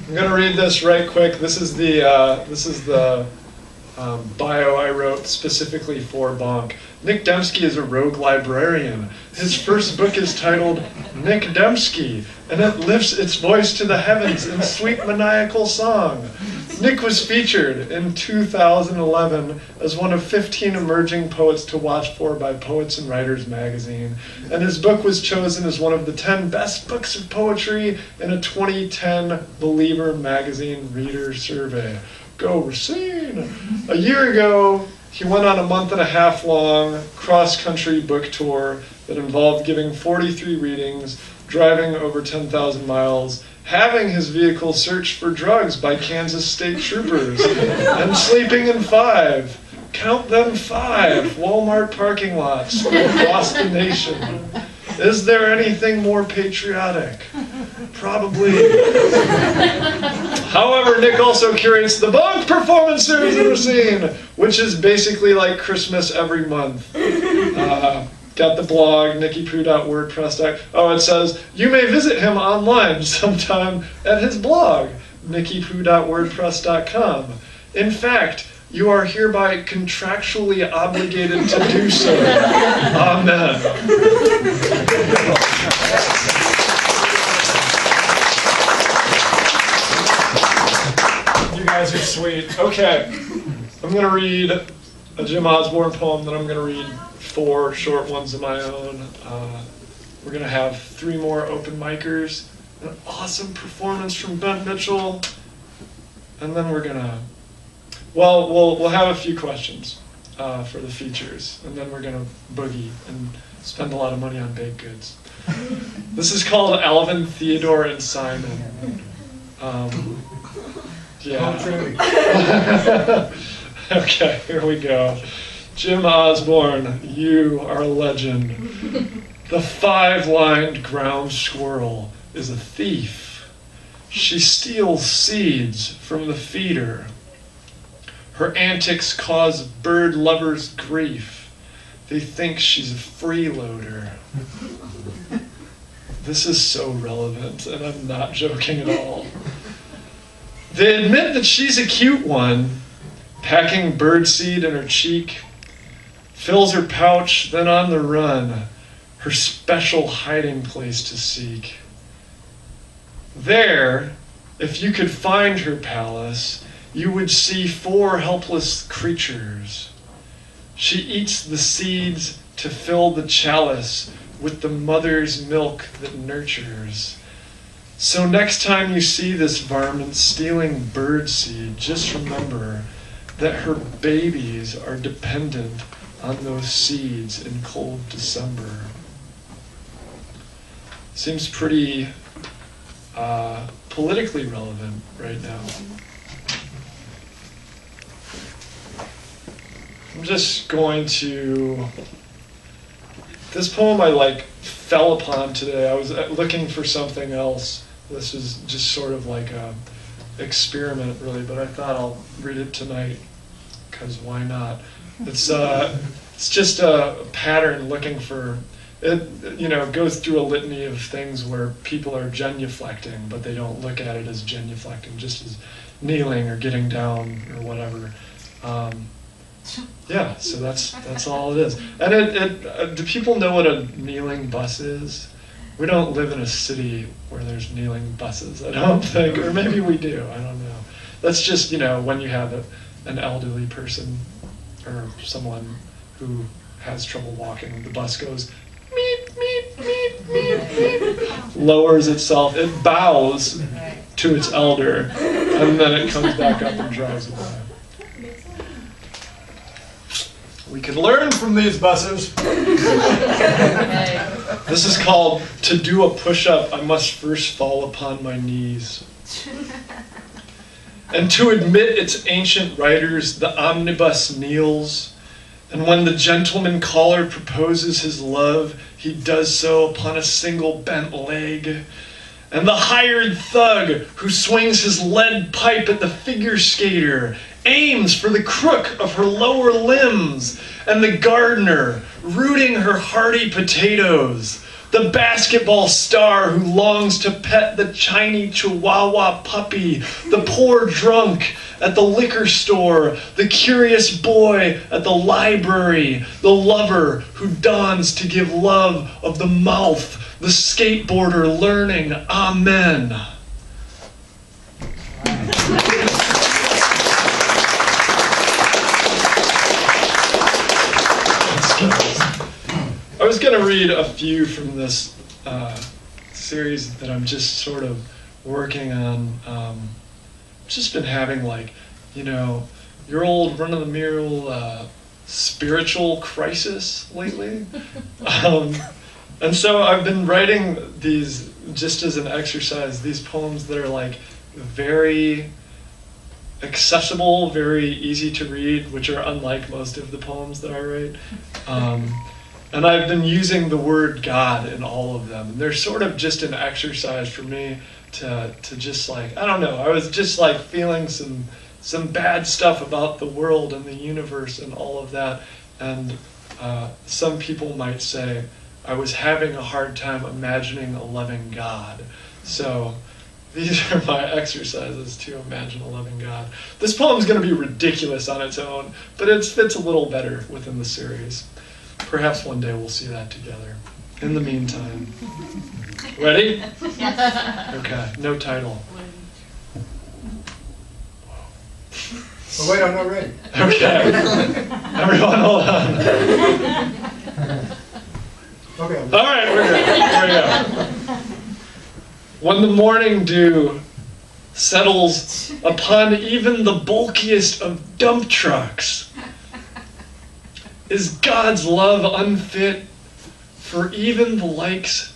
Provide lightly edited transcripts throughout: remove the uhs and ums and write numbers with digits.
I'm going to read this right quick. This is the bio I wrote specifically for Bonk. Nick Demske is a rogue librarian. His first book is titled Nick Demske, and it lifts its voice to the heavens in sweet maniacal song. Nick was featured in 2011 as one of 15 emerging poets to watch for by Poets and Writers magazine, and his book was chosen as one of the 10 best books of poetry in a 2010 Believer magazine reader survey. Go Racine! A year ago, he went on a month-and-a-half-long cross-country book tour that involved giving 43 readings, driving over 10,000 miles, having his vehicle searched for drugs by Kansas state troopers, and sleeping in 5, count them 5, Walmart parking lots across the nation. Is there anything more patriotic? Probably. However, Nick also curates the Bonk Performance Series in Racine, which is basically like Christmas every month. Got the blog, nickypoo.wordpress.com. Oh, it says, you may visit him online sometime at his blog, nickypoo.wordpress.com. In fact, you are hereby contractually obligated to do so. Amen. You guys are sweet. Okay, I'm going to read a Jim Osborne poem, then I'm going to read 4 short ones of my own. We're going to have 3 more open micers, an awesome performance from Ben Mitchell, and then we're going to, well, we'll have a few questions for the features, and then we're going to boogie and spend a lot of money on baked goods. This is called Alvin, Theodore, and Simon. Yeah. Okay, here we go. Jim Osborne, you are a legend. The 5-lined ground squirrel is a thief. She steals seeds from the feeder. Her antics cause bird lovers grief. They think she's a freeloader. This is so relevant, and I'm not joking at all. They admit that she's a cute one, packing birdseed in her cheek, fills her pouch, then on the run, her special hiding place to seek. There, if you could find her palace, you would see 4 helpless creatures. She eats the seeds to fill the chalice with the mother's milk that nurtures. So next time you see this varmint stealing birdseed, just remember that her babies are dependent on those seeds in cold December. Seems pretty politically relevant right now. I'm just going to, this poem I fell upon today. I was looking for something else. This is just sort of like a experiment really, but I thought I'll read it tonight, because why not? It's just a pattern looking for, it goes through a litany of things where people are genuflecting, but they don't look at it as genuflecting, just as kneeling or getting down or whatever. Yeah, so that's all it is. And do people know what a kneeling bus is? We don't live in a city where there's kneeling buses, I don't think, or maybe we do, I don't know. That's just, when you have an elderly person or someone who has trouble walking, the bus goes, meep, meep, meep, meep, meep, lowers itself, it bows to its elder, and then it comes back up and drives away. We could learn from these buses. This is called, to do a push-up, I must first fall upon my knees. And to admit its ancient writers, the omnibus kneels, and when the gentleman caller proposes his love, he does so upon a single bent leg. And the hired thug who swings his lead pipe at the figure skater aims for the crook of her lower limbs, and the gardener rooting her hardy potatoes, The basketball star who longs to pet the tiny chihuahua puppy, the poor drunk at the liquor store, the curious boy at the library, the lover who dawns to give love of the mouth, the skateboarder learning Amen. I was going to read a few from this series that I'm just sort of working on. Just been having your old run-of-the-mill spiritual crisis lately. And so I've been writing these, just as an exercise, these poems that are very accessible, very easy to read, which are unlike most of the poems that I write. And I've been using the word God in all of them. And they're sort of just an exercise for me to just I don't know, I was just feeling some bad stuff about the world and the universe and all of that. And some people might say I was having a hard time imagining a loving God. So these are my exercises to imagine a loving God. This poem's going to be ridiculous on its own, but it fits a little better within the series. Perhaps one day we'll see that together. In the meantime, ready? Yes. Okay, no title. Oh, wait, I'm not ready. Okay. Everyone hold on. Okay. All right, we're good. Here we go. When the morning dew settles upon even the bulkiest of dump trucks, is God's love unfit for even the likes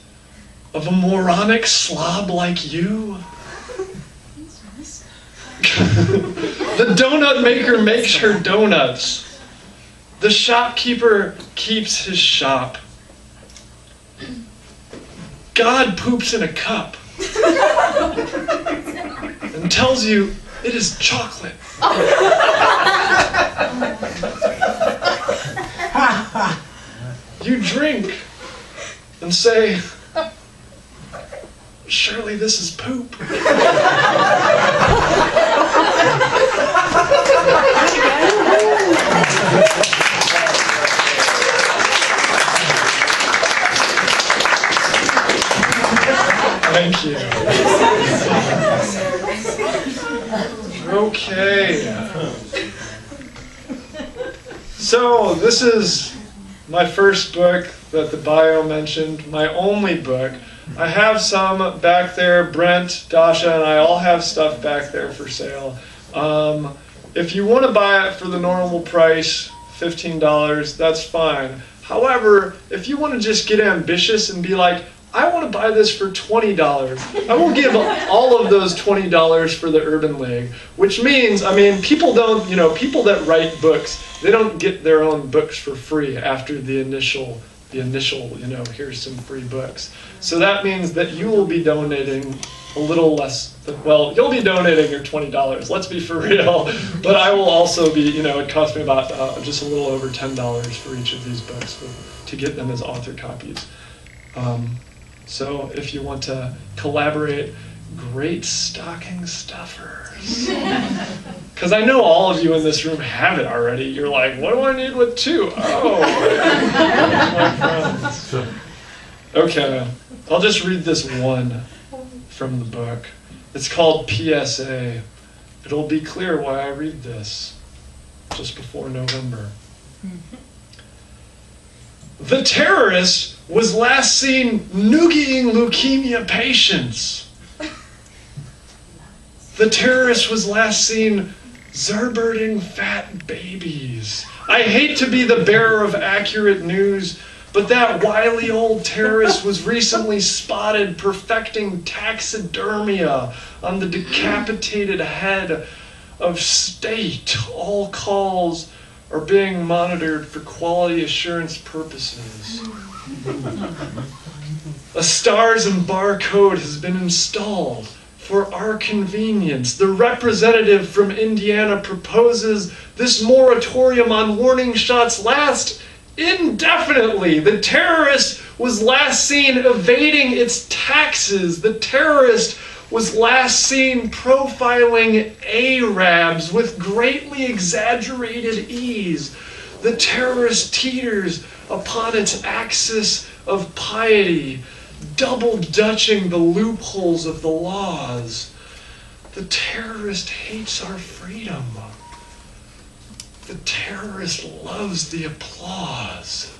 of a moronic slob like you? The donut maker makes her donuts. The shopkeeper keeps his shop. God poops in a cup and tells you it is chocolate. You drink and say, surely this is poop. Thank you. Okay. So this is my first book that the bio mentioned, my only book. I have some back there. Brent, Dasha, and I all have stuff back there for sale. If you want to buy it for the normal price, $15, that's fine. However, if you want to just get ambitious and be like, I want to buy this for $20, I will give all of those $20 for the Urban League, which means, people don't, people that write books, they don't get their own books for free after the initial, here's some free books. So that means that you will be donating a little less than, you'll be donating your $20, let's be for real, but I will also be, it cost me about just a little over $10 for each of these books to get them as author copies. So if you want to collaborate, great stocking stuffers. Because I know all of you in this room have it already. You're like, what do I need with two? Oh, my friends. Okay, I'll just read this one from the book. It's called PSA. It'll be clear why I read this just before November. The terrorist was last seen noogieing leukemia patients. The terrorist was last seen zerberting fat babies. I hate to be the bearer of accurate news, but that wily old terrorist was recently spotted perfecting taxidermia on the decapitated head of state. All calls are being monitored for quality assurance purposes. A stars and barcode has been installed for our convenience. The representative from Indiana proposes this moratorium on warning shots last indefinitely. The terrorist was last seen evading its taxes. The terrorist was last seen profiling Arabs with greatly exaggerated ease. The terrorist teeters upon its axis of piety, double-dutching the loopholes of the laws. The terrorist hates our freedom. The terrorist loves the applause.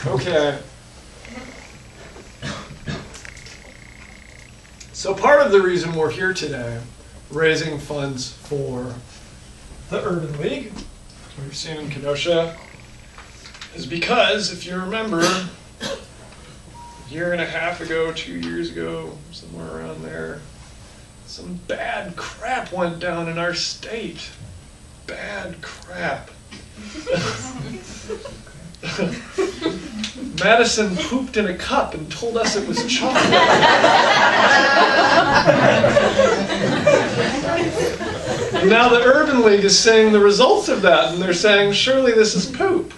Okay. So part of the reason we're here today, raising funds for the Urban League, Racine in Kenosha, is because, if you remember, a year and a half ago, 2 years ago, somewhere around there, some bad crap went down in our state. Bad crap. Madison pooped in a cup and told us it was chocolate. And now the Urban League is saying the results of that, and they're saying, surely this is poop.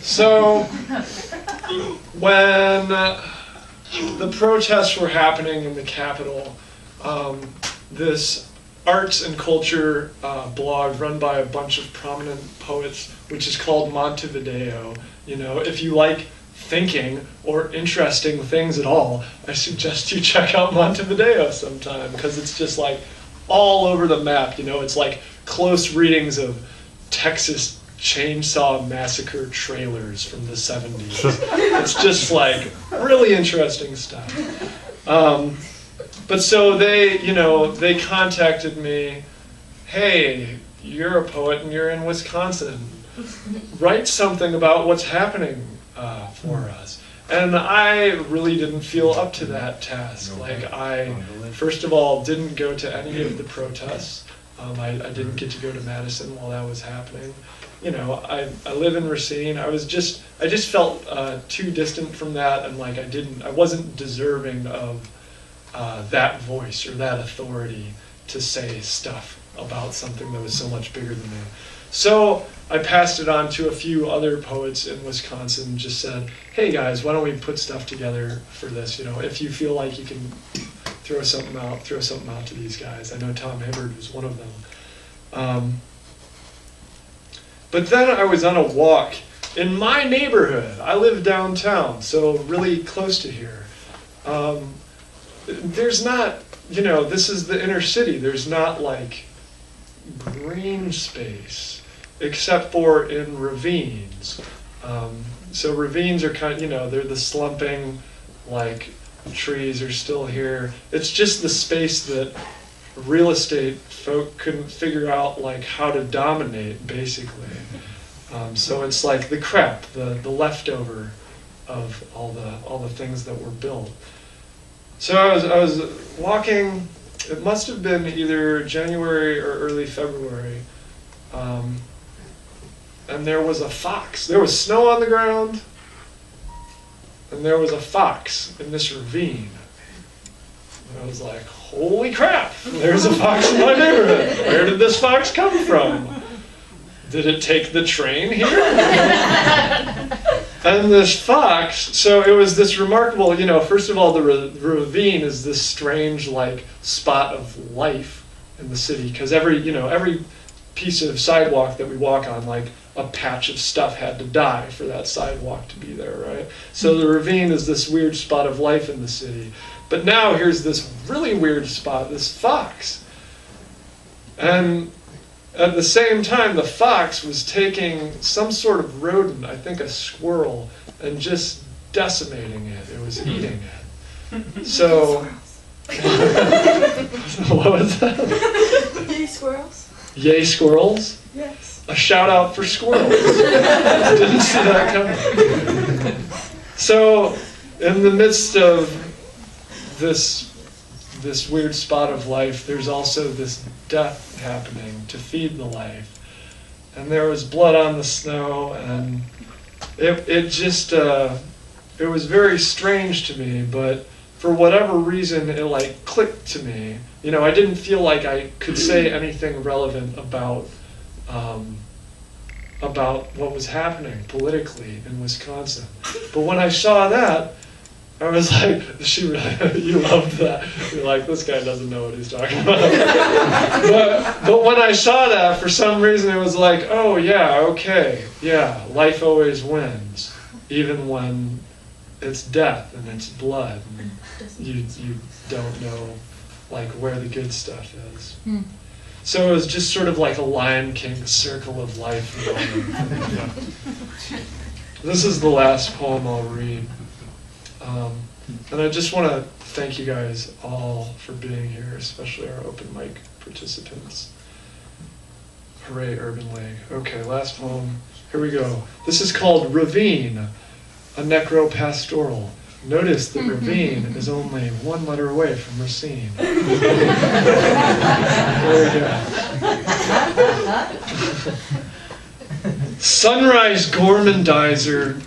So, when the protests were happening in the Capitol, this arts and culture blog run by a bunch of prominent poets, which is called Montevideo. You know, if you like thinking or interesting things at all, I suggest you check out Montevideo sometime, because it's just like all over the map. You know, it's like close readings of Texas Chainsaw Massacre trailers from the 70s. It's just like really interesting stuff. But so they, you know, they contacted me, hey, you're a poet and you're in Wisconsin. Write something about what's happening for us. And I really didn't feel up to that task. Like, I, first of all, didn't go to any of the protests. I didn't get to go to Madison while that was happening. You know, I live in Racine. I just felt too distant from that, and like I wasn't deserving of that voice or that authority to say stuff about something that was so much bigger than me. So I passed it on to a few other poets in Wisconsin, just said, hey guys, why don't we put stuff together for this? You know, if you feel like you can throw something out to these guys. I know Tom Hibbard was one of them. But then I was on a walk in my neighborhood. I live downtown, so really close to here. There's not, you know, this is the inner city. There's not like green space, except for in ravines. So ravines are kind of, you know, they're the slumping, like, trees are still here. It's just the space that real estate folk couldn't figure out, like, how to dominate, basically. So it's like the crap, the leftover of all the things that were built. So I was walking. It must have been either January or early February, and there was a fox. There was snow on the ground, and there was a fox in this ravine. And I was like, holy crap, there's a fox in my neighborhood. Where did this fox come from? Did it take the train here? And this fox, so it was this remarkable, you know, first of all, the ravine is this strange, like, spot of life in the city, because every piece of sidewalk that we walk on, like, a patch of stuff had to die for that sidewalk to be there, right? So the ravine is this weird spot of life in the city. But now here's this really weird spot, this fox. And at the same time, the fox was taking some sort of rodent, I think a squirrel, and just decimating it. It was eating it. So, what was that? Yay, squirrels. Yay, squirrels? Yes. A shout out for squirrels. Didn't see that coming. So, in the midst of this weird spot of life, there's also this death happening to feed the life. And there was blood on the snow, and it was very strange to me, but for whatever reason, it like clicked to me. You know, I didn't feel like I could say anything relevant about what was happening politically in Wisconsin. But when I saw that, I was like, you loved that. You're like, this guy doesn't know what he's talking about. but when I saw that, for some reason, it was like, oh yeah, okay, yeah, life always wins, even when it's death and it's blood. And you don't know like where the good stuff is. So it was just sort of like a Lion King circle of life moment. This is the last poem I'll read. And I just want to thank you guys all for being here, especially our open mic participants. Hooray, Urban League. Okay, last poem. Here we go. This is called Ravine, a necro-pastoral. Notice that Ravine is only one letter away from Racine. There we go. Sunrise gourmandizer,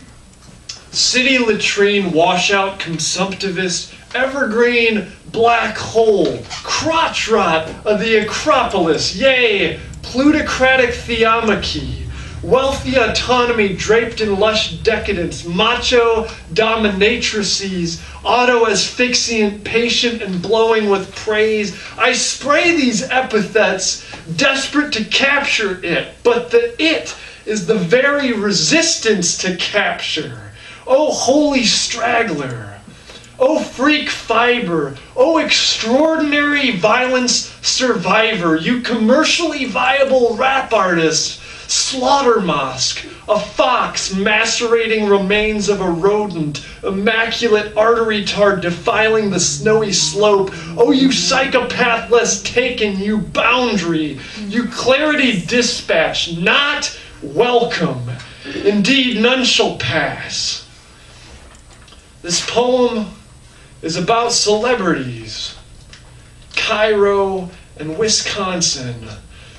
city latrine washout consumptivist, evergreen black hole, crotch rot of the Acropolis, yea, plutocratic theomachy, wealthy autonomy draped in lush decadence, macho dominatrices, auto-asphyxiant, patient and blowing with praise. I spray these epithets, desperate to capture it, but the it is the very resistance to capture. Oh, holy straggler. Oh, freak fiber. Oh, extraordinary violence survivor. You commercially viable rap artist. Slaughter mosque. A fox macerating remains of a rodent. Immaculate artery tard defiling the snowy slope. Oh, you psychopath-less taken. You boundary. You clarity dispatch. Not welcome. Indeed, none shall pass. This poem is about celebrities, Cairo and Wisconsin.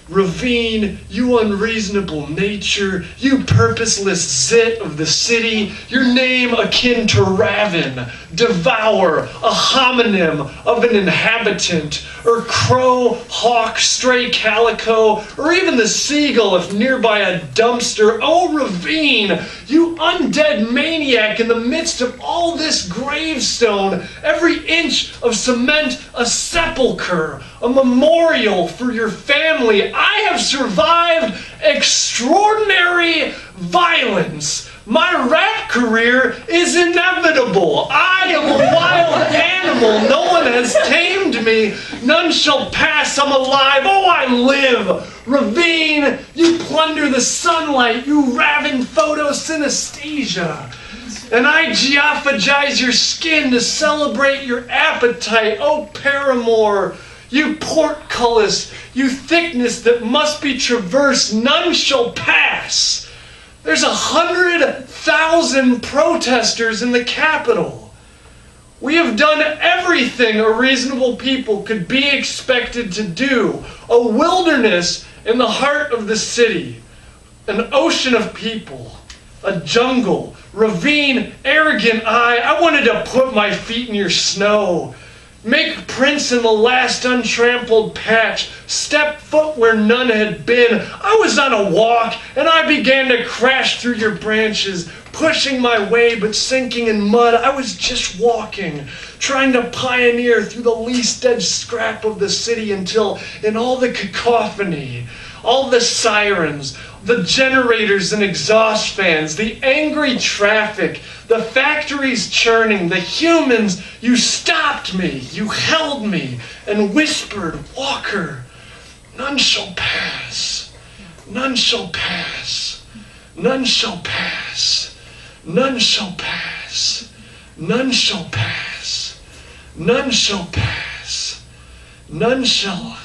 Ravine, you unreasonable nature, you purposeless zit of the city, your name akin to ravin, devour, a homonym of an inhabitant, or crow, hawk, stray calico, or even the seagull if nearby a dumpster. Oh, Ravine, you undead maniac in the midst of all this gravestone, every inch of cement a sepulcher, a memorial for your family. I have survived extraordinary violence. My rap career is inevitable. I am a wild animal. No one has tamed me. None shall pass. I'm alive. Oh, I live. Ravine, you plunder the sunlight. You ravin photosynesthesia. And I geophagize your skin to celebrate your appetite. Oh, paramour, you portcullis, you thickness that must be traversed. None shall pass. There's 100,000 protesters in the Capitol. We have done everything a reasonable people could be expected to do. A wilderness in the heart of the city. An ocean of people. A jungle. Ravine, arrogant eye. I wanted to put my feet in your snow. Make prints in the last untrampled patch. Step foot where none had been. I was on a walk, and I began to crash through your branches, pushing my way but sinking in mud. I was just walking, trying to pioneer through the least dead scrap of the city until, in all the cacophony, all the sirens, the generators and exhaust fans, the angry traffic, the factories churning, the humans, you stopped me, you held me, and whispered, Walker, none shall pass, none shall pass, none shall pass, none shall pass, none shall pass, none shall pass, none shall